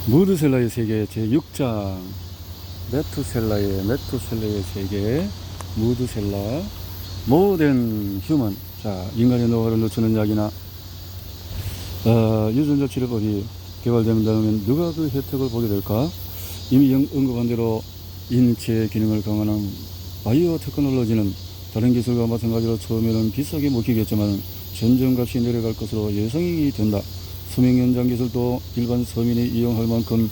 무드셀라의 세계 제6장 메투셀라의 세계 무드셀라 모던 휴먼. 자, 인간의 노화를 늦추는 약이나 유전자 치료법이 개발된다면 누가 그 혜택을 보게 될까? 이미 언급한 대로 인체 기능을 강화하는 바이오 테크놀로지는 다른 기술과 마찬가지로 처음에는 비싸게 먹히겠지만 점점 값이 내려갈 것으로 예상이 된다. 수명 연장 기술도 일반 서민이 이용할 만큼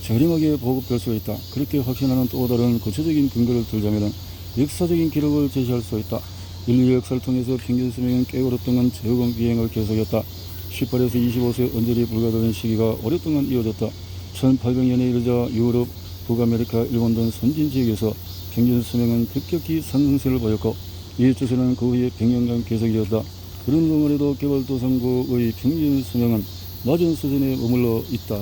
저렴하게 보급될 수 있다. 그렇게 확신하는 또 다른 구체적인 근거를 들자면 역사적인 기록을 제시할 수 있다. 인류 역사를 통해서 평균 수명은 꽤 오랫동안 저공 비행을 계속했다. 18에서 25세 언저리 불가되는 시기가 오랫동안 이어졌다. 1800년에 이르자 유럽, 북아메리카, 일본 등 선진 지역에서 평균 수명은 급격히 상승세를 보였고 이에 추세는 그 후에 100년간 계속이었다. 그런 동안에도 개발도상국의 평균 수명은 낮은 수준에 머물러 있다.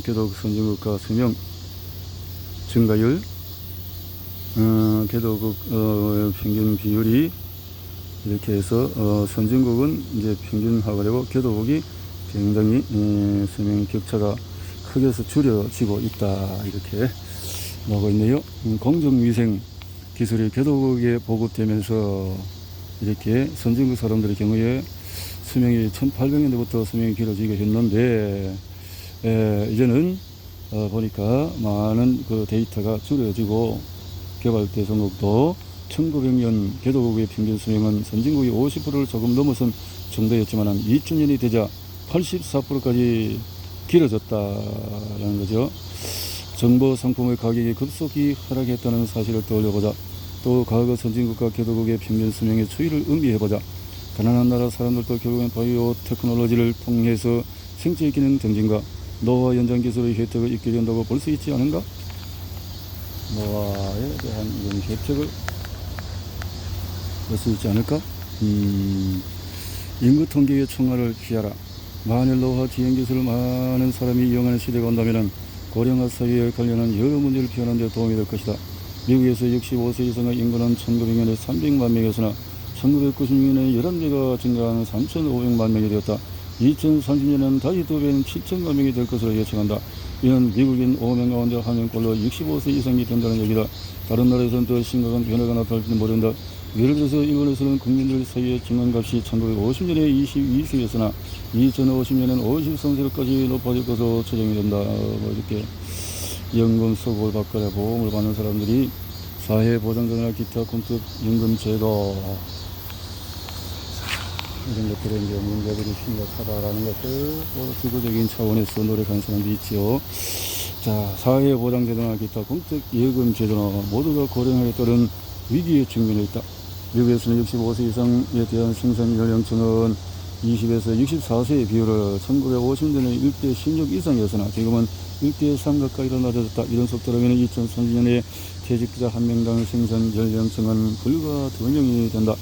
개독 선진국가 수명 증가율, 개독국 평균 비율이 이렇게 해서 선진국은 이제 평균화가 되고 개독국이 굉장히 수명 격차가 크게 해서 줄여지고 있다. 이렇게 나오고 있네요. 공정위생 기술이 개독국에 보급되면서 이렇게 선진국 사람들의 경우에 수명이 1800년대부터 수명이 길어지게 했는데 이제는 보니까 많은 그 데이터가 줄여지고 개발도상국도 1900년 개독국의 평균 수명은 선진국의 50%를 조금 넘어선 정도였지만 2000년이 되자 84%까지 길어졌다라는 거죠. 정보 상품의 가격이 급속히 하락했다는 사실을 떠올려보자. 또 과거 선진국과 개독국의 평균 수명의 추이를 음미해보자. 가난한 나라 사람들도 결국엔 바이오 테크놀로지를 통해서 생체 기능 증진과 노화 연장 기술의 혜택을 입게 된다고 볼 수 있지 않은가? 노화에 대한 이런 혜택을 볼 수 있지 않을까? 인구 통계의 총알을 피하라. 만일 노화 지연 기술을 많은 사람이 이용하는 시대가 온다면 고령화 사회에 관련한 여러 문제를 피하는 데 도움이 될 것이다. 미국에서 65세 이상의 인구는 1900년에 300만 명이었으나 1996년에 11배가 증가하는 3,500만 명이 되었다. 2030년에는 다시 2배인 7천만 명이 될 것으로 예측한다. 이는 미국인 5명 가운데 1명꼴로 65세 이상이 된다는 얘기다. 다른 나라에서는 더 심각한 변화가 나타날지는 모른다. 예를 들어서 일본에서는 국민들 사이의 증간값이 1950년에 22세였으나 2050년에는 53세까지 높아질 것으로 추정이 된다. 이렇게 연금 소급을 받거나 보험을 받는 사람들이 사회보장제도나 기타 공적연금제도 이런 것들에 이제 문제들이 심각하다라는 것을 지구적인 차원에서 노력하는 사람도 있지요. 자, 사회보장제도나 기타 공적예금제도는 모두가 고령화에 따른 위기에 직면해 있다. 미국에서는 65세 이상에 대한 생산 연령층은 20에서 64세의 비율을 1950년에 1대 16 이상이었으나 지금은 1대 3 가까이로 낮아졌다. 이런 속도라면 2030년에 퇴직자 1명당 생산 연령층은 불과 2명이 된다.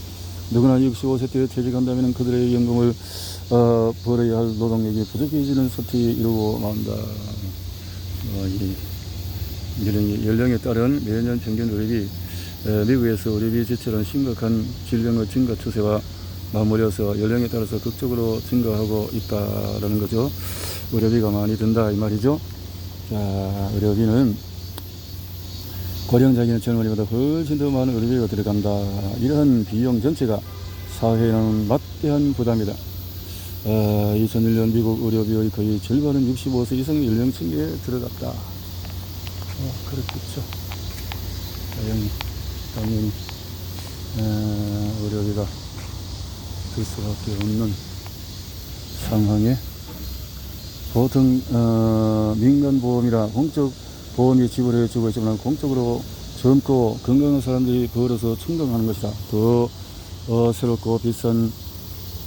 누구나 65세 때 퇴직한다면 그들의 연금을 벌어야 할 노동력이 부족해지는 사태에 이르고 만다. 연령에 따른 매년 평균 의료비, 미국에서 의료비 지출은 심각한 질병의 증가 추세와 맞물려서 연령에 따라서 극적으로 증가하고 있다라는 거죠. 의료비가 많이 든다 이 말이죠. 자, 의료비는 고령자기는 젊은이보다 훨씬 더 많은 의료비가 들어간다. 이러한 비용 전체가 사회에는 막대한 부담이다. 2001년 미국 의료비의 거의 절반은 65세 이상 연령층에 들어갔다. 그렇겠죠. 당연히 의료비가 들 수밖에 없는 상황에 보통 민간보험이라 공적 보험이 지불해 주고 있지만 공적으로 젊고 건강한 사람들이 벌어서 충당하는 것이다. 더 새롭고 비싼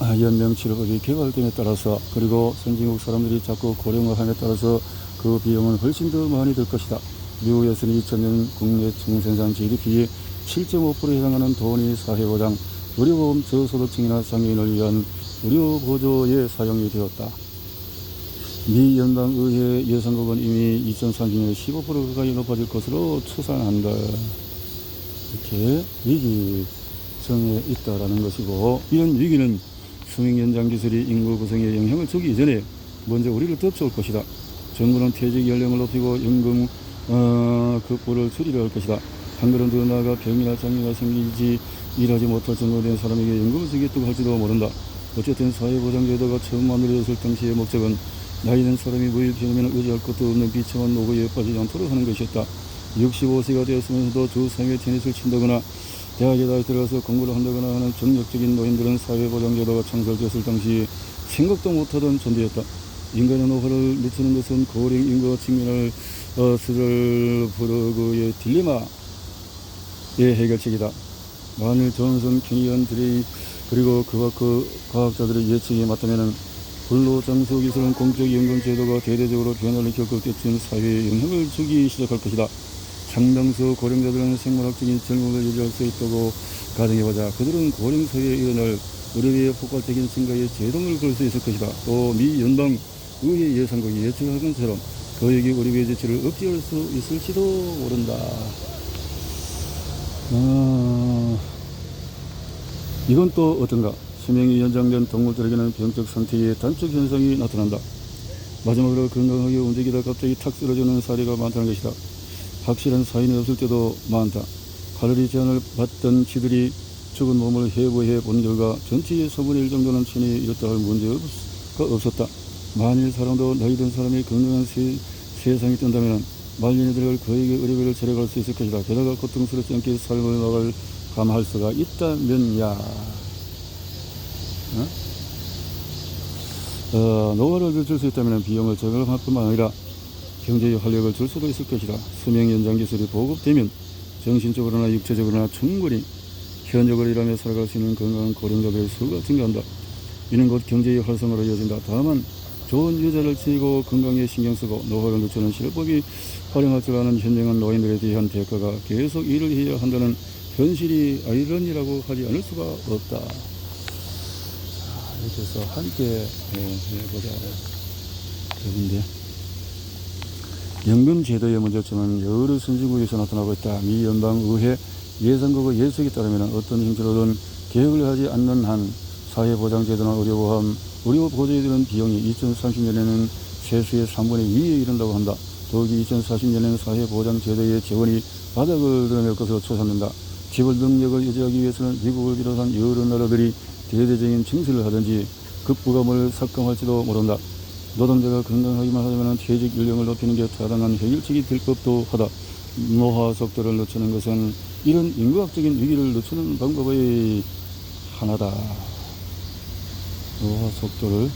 연명치료법이 개발됨에 따라서 그리고 선진국 사람들이 자꾸 고령화함에 따라서 그 비용은 훨씬 더 많이 들 것이다. 미국에서는 2000년 국내 총생산 GDP의 7.5%에 해당하는 돈이 사회보장, 의료보험 저소득층이나 장애인을 위한 의료보조에 사용이 되었다. 미 연방의회 예산국은 이미 2030년에 15% 가까이 높아질 것으로 추산한다. 이렇게 위기 정해 있다라는 것이고, 이런 위기는 수명 연장 기술이 인구 구성에 영향을 주기 이전에 먼저 우리를 덮쳐올 것이다. 정부는 퇴직 연령을 높이고 연금 급부를 줄이려 할 것이다. 한 걸음 더 나아가 병이나 장애가 생기지 일하지 못할 정도 된 사람에게 연금을 주겠다고 할지도 모른다. 어쨌든 사회보장제도가 처음 만들어졌을 당시의 목적은 나이 든 사람이 무일병이면 의지할 것도 없는 비참한 노고에 빠지지 않도록 하는 것이었다. 65세가 되었으면서도 주 3회 테니스를 친다거나 대학에 다시 들어가서 공부를 한다거나 하는 정력적인 노인들은 사회보장제도가 창설되었을 당시 생각도 못하던 존재였다. 인간의 노화를 늦추는 것은 고령 인구가 직면할 스들버그의 딜레마의 해결책이다. 만일 존슨, 캐니언, 드레이 그리고 그와 그 과학자들의 예측에 맞다면 근로장수기술은 공적연금 제도가 대대적으로 변화를 겪을 때쯤 사회에 영향을 주기 시작할 것이다. 상당수 고령자들은 생물학적인 젊음을 유지할 수 있다고 가정해보자. 그들은 고령사회에 일어날 의료비의 폭발적인 증가에 제동을 걸 수 있을 것이다. 또 미 연방 의회 예산국이 예측한 것처럼 거액의 의료비의 지출을 억제할 수 있을지도 모른다. 이건 또 어떤가? 수명이 연장된 동물들에게는 병적 상태의 단축 현상이 나타난다. 마지막으로 건강하게 움직이다 갑자기 탁 쓰러지는 사례가 많다는 것이다. 확실한 사인이 없을 때도 많다. 칼로리 제한을 받던 쥐들이 죽은 몸을 해부해 본 결과 전체의 4분의 1 정도는 체내에 이렇다 할 문제가 없었다. 만일 사람도 나이 든 사람이 건강한 세상이 뜬다면 말년에 들어갈 거액의 의료비를 절약할 수 있을 것이다. 게다가 고통스럽지 않게 삶을 나갈 감할 수가 있다면야. 노화를 늦출 수 있다면 비용을 절감할 뿐만 아니라 경제의 활력을 줄 수도 있을 것이다. 수명 연장 기술이 보급되면 정신적으로나 육체적으로나 충분히 현역을 일하며 살아갈 수 있는 건강한 고령자들의 수가 증가한다. 이는 곧 경제의 활성화로 이어진다. 다만 좋은 유자를 지니고 건강에 신경 쓰고 노화를 늦추는 실법이 활용할 줄 아는 현명한 노인들에 대한 대가가 계속 일을 해야 한다는 현실이 아이러니라고 하지 않을 수가 없다. 이렇게 해서 함께 해보자. 그런데 연금 제도의 문제점은 여러 선진국에서 나타나고 있다. 미 연방의회 예산국의 예측에 따르면 어떤 형태로든 개혁을 하지 않는 한 사회보장제도나 의료보험, 의료보조에 드는 비용이 2030년에는 세수의 3분의 2에 이른다고 한다. 더욱이 2040년에는 사회보장제도의 재원이 바닥을 드러낼 것으로 추산된다. 지불 능력을 유지하기 위해서는 미국을 비롯한 여러 나라들이 대대적인 증세를 하든지 급부감을 삭감할지도 모른다. 노동자가 건강하기만 하려면 퇴직 연령을 높이는 게 타당한 해결책이 될 법도 하다. 노화 속도를 늦추는 것은 이런 인구학적인 위기를 늦추는 방법의 하나다. 노화 속도를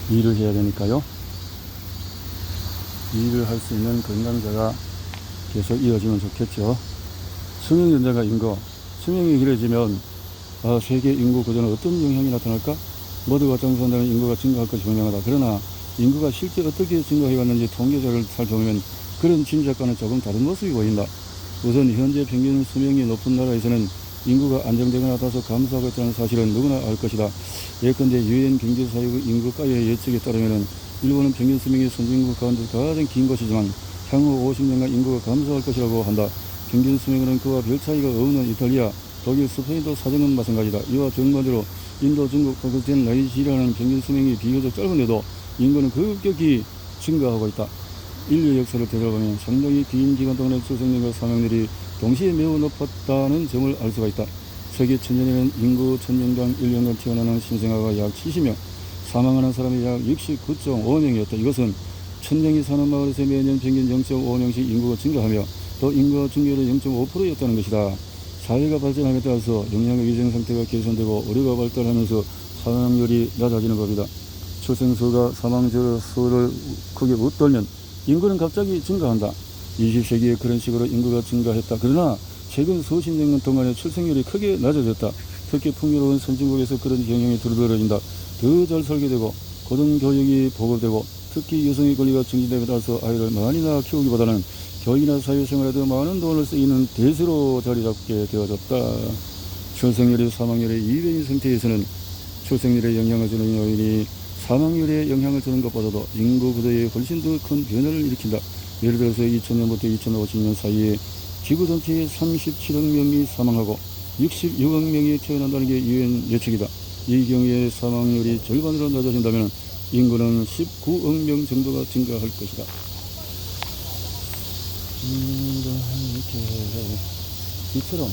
일을 해야 되니까요. 일을 할 수 있는 건강자가 계속 이어지면 좋겠죠. 수명 연장과 인구, 수명이 길어지면 세계 인구 구조는 어떤 영향이 나타날까? 모두가 장수한다면 인구가 증가할 것이 분명하다. 그러나 인구가 실제 어떻게 증가해왔는지 통계자를 살펴보면 그런 짐작과는 조금 다른 모습이 보인다. 우선 현재 평균 수명이 높은 나라에서는 인구가 안정되거나 다소 감소하고 있다는 사실은 누구나 알 것이다. 예컨대 유엔 경제사회국 인구가의 예측에 따르면 일본은 평균 수명이 선진국 가운데 가장 긴 것이지만 향후 50년간 인구가 감소할 것이라고 한다. 평균 수명은 그와 별 차이가 없는 이탈리아, 독일, 스페인도 사정은 마찬가지다. 이와 정반대로 인도, 중국, 파키스탄, 나이지리아는 평균 수명이 비교적 짧은데도 인구는 급격히 증가하고 있다. 인류 역사를 되돌아보면 상당히 긴 기간 동안의 출생률과 사망률이 동시에 매우 높았다는 점을 알 수가 있다. 세계 천년에는 인구 1000년간 1년간 태어나는 신생아가 약 70명, 사망하는 사람이 약 69.5명이었다. 이것은 1000명이 사는 마을에서 매년 평균 0.5명씩 인구가 증가하며 또 인구가 증가율이 0.5%였다는 것이다. 사회가 발전함에 따라서 영양의 위생 상태가 개선되고 의료가 발달하면서 사망률이 낮아지는 법이다. 출생수가 사망수를 크게 웃돌면 인구는 갑자기 증가한다. 20세기에 그런 식으로 인구가 증가했다. 그러나 최근 수십 년 동안에 출생률이 크게 낮아졌다. 특히 풍요로운 선진국에서 그런 경향이 두드러진다. 더 잘 설계되고 고등교육이 보급되고 특히 여성의 권리가 증진됨에 따라서 아이를 많이 낳아 키우기보다는 교육이나 사회생활에도 많은 돈을 쓰이는 대세로 자리 잡게 되어졌다. 출생률이 사망률의 2배인 상태에서는 출생률에 영향을 주는 요인이 사망률에 영향을 주는 것보다도 인구 구조에 훨씬 더 큰 변화를 일으킨다. 예를 들어서 2000년부터 2050년 사이에 지구 전체의 37억 명이 사망하고 66억 명이 태어난다는 게 유엔 예측이다. 이 경우에 사망률이 절반으로 낮아진다면 인구는 19억 명 정도가 증가할 것이다. 이렇게 이처럼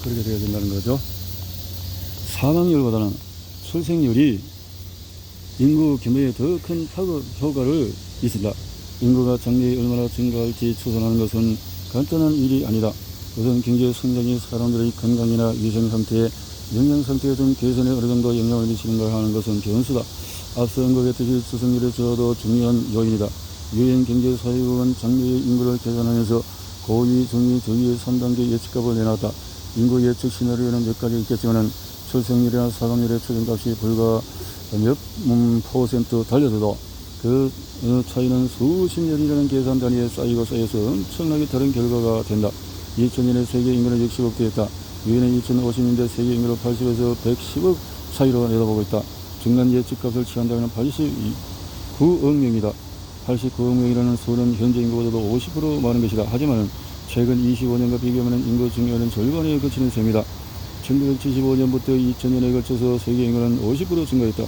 그렇게 되어야 된다는 거죠. 사망률보다는 출생률이 인구 규모에 더 큰 파급 효과를 있습니다. 인구가 장래에 얼마나 증가할지 추산하는 것은 간단한 일이 아니다. 우선 경제 성장이 사람들의 건강이나 위생 상태, 영양 상태 등 개선에 어느 정도 영향을 미치는가 하는 것은 변수다. 앞서 언급했듯이 출생률의 저하도 중요한 요인이다. 유엔 경제사회국은 장래의 인구를 계산하면서 고위, 중위, 저위의 3단계 예측값을 내놨다. 인구 예측 시나리오는 몇 가지 있겠지만 출생률이나 사망률의 추정값이 불과 몇 퍼센트 달려도 그 차이는 수십 년이라는 계산 단위에 쌓이고 쌓여서 엄청나게 다른 결과가 된다. 2000년에 세계 인구는 60억 되었다. 유엔은 2050년대 세계 인구를 80에서 110억 사이로 내다보고 있다. 중간 예측값을 취한다면 89억 명이다. 89억 명이라는 수는 현재 인구보다도 50% 많은 것이다. 하지만 최근 25년과 비교하면 인구 증가는 절반에 그치는 셈이다. 1975년부터 2000년에 걸쳐서 세계 인구는 50% 증가했다.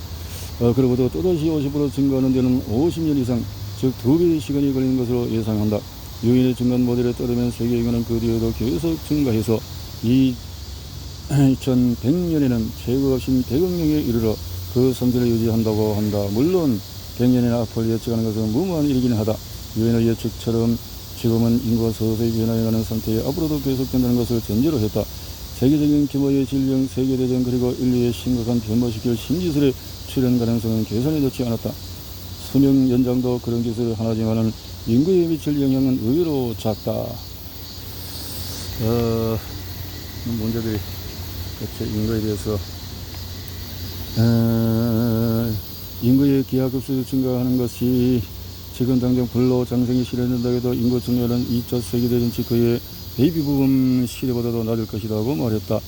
그로부터 또다시 50% 증가하는 데는 50년 이상, 즉 2배의 시간이 걸리는 것으로 예상한다. 유엔의 중간 모델에 따르면 세계 인구는 그 뒤에도 계속 증가해서 2100년에는 최고값인 100억 명에 이르러 그 성질을 유지한다고 한다. 물론 100년이나 앞을 예측하는 것은 무모한 일이긴 하다. 유엔의 예측처럼 지금은 인구가 서서히 변화해가는 상태에 앞으로도 계속된다는 것을 전제로 했다. 세계적인 규모의 질병, 세계대전 그리고 인류의 심각한 변모시킬 신기술의 출현 가능성은 계산해 놓지 않았다. 수명 연장도 그런 기술 하나지만은 인구에 미칠 영향은 의외로 작다. 문제들이 대체 인구에 대해서 인구의 기하급수로 증가하는 것이 지금 당장 불로장생이 실현된다 해도 인구 증가는 2차 세계대전 직후의 베이비붐 시대보다도 낮을 것이라고 말했다.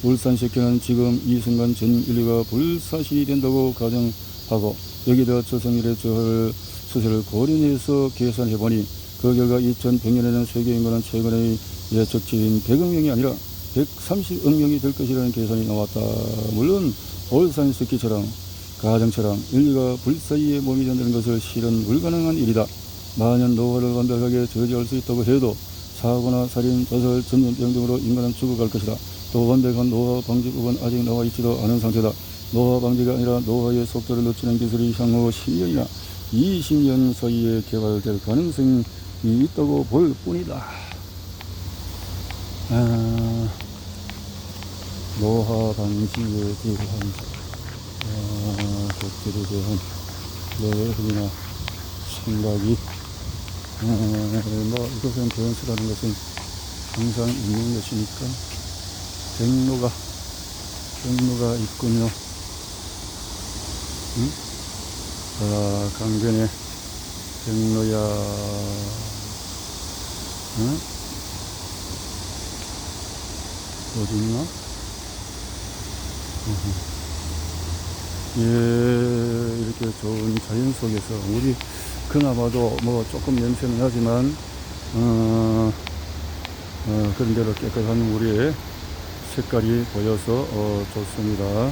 울산시켜는 지금 이 순간 전 인류가 불사신이 된다고 가정하고 여기다 출생률의 저하를 수세를 고려해서 계산해보니 그 결과 2100년에는 세계 인구는 최근의 예측치인 100억 명이 아니라 130억 명이 될 것이라는 계산이 나왔다. 물론 울산시키처럼 가정처럼 인류가 불사의에 몸이 된다는 것을 실은 불가능한 일이다. 만약 노화를 완벽하게 저지할 수 있다고 해도 사고나 살인, 자살, 전염병 등으로 인간은 죽어갈 것이다. 또 완벽한 노화 방지법은 아직 나와 있지도 않은 상태다. 노화 방지가 아니라 노화의 속도를 늦추는 기술이 향후 10년이나 20년 사이에 개발될 가능성이 있다고 볼 뿐이다. 노화 방지에 대한 것들에 대한 내용이나 생각이 이것은 변수라는 것은 항상 있는 것이니까 경로가 있군요. 강변의 경로야. 어딨나? 이렇게 좋은 자연 속에서 우리 그나마도 뭐 조금 냄새는 나지만 그런대로 깨끗한 물의 색깔이 보여서 좋습니다.